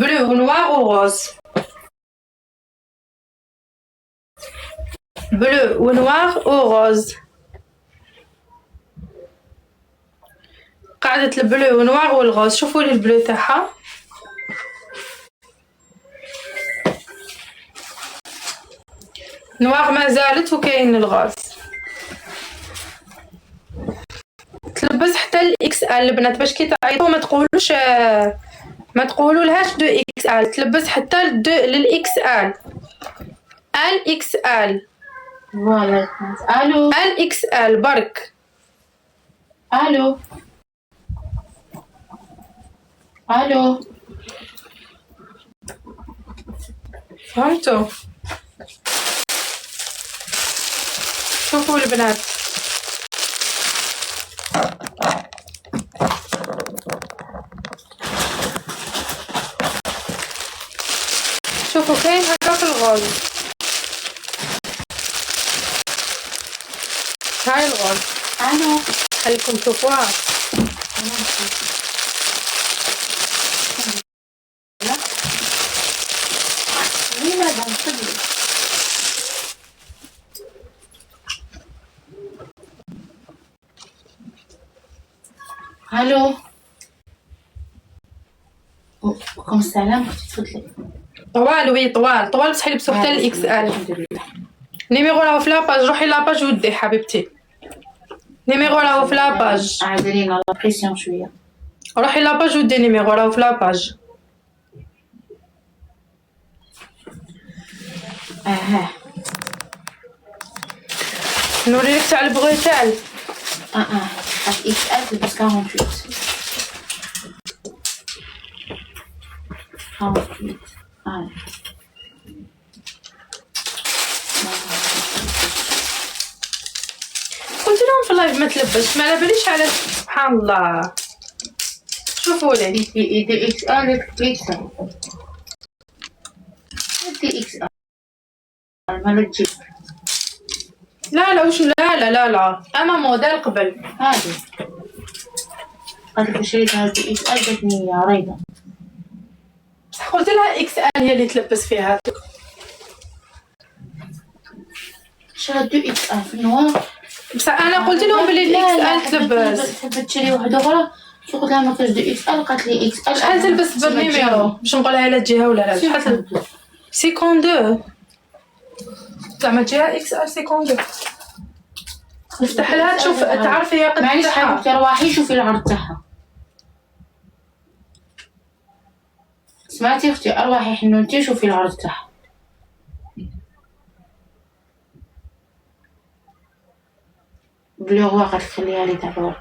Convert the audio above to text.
bleu ou noir ou rose. bleu ou noir ou rose. قاعدة البلو ونوار والغوز. شوفوا لي البلو تاعها. نوار ما زالت وكاين الغاز. تلبس حتى الاكس ال البنات باش كي تعيطوا ما تقولوا لهاش دو اكس ال. تلبس حتى للاكس ال. الاكس ال فوالا. الو الاكس ال برك. الو الو فهمتوا؟ شوفوا البنات. شوفوا كاين هكا في الغوز. هاي الغوز. الو خليكم تشوفوها. لماذا نصلي؟ الو وكم السلام. تفضلي. طوال وي طوال بصح يلبسوا حتى الاكس ال. نيميرو راهو في لاباج. روحي لاباج ودي حبيبتي. نيميرو راهو في لاباج. عادلين لا بريسيون شويه. روحي لاباج ودي نيميرو راهو في لاباج. نوريلك تاع البغيتال. هاك اكس ال تلبس 48. 48. قلت لهم في اللايف ما تلبسش. ما على باليش على سبحان الله. شوفوا لي دي اكس ال اكس ال. دي اكس ال ما تجيب. لا وش لا انا موديل قبل. هذه قالت شريت هذه اكس ال جاتني ريضة. بصح قلت لها اكس ال هي اللي تلبس فيها. شرات دو اكس ال في النوار. بصح انا قلت لهم بلي الاكس ال تلبس. تحب تشري واحدة أخرى. كي قلت لها ما كاش دو اكس ال قالت لي اكس ال. شحال تلبس بالنيميرو باش نقولها لا تجيها ولا لا؟ شحال تلبس؟ 52 زعما تجيها اكس ال 52. نفتح لها تشوف تعرفي هي قد معليش حبيبتي رواحي شوفي العرض تاعها. سمعتي اختي ارواحي حنونتي شوفي العرض تاعها. بلو واقع تخليها لي تاع الورد.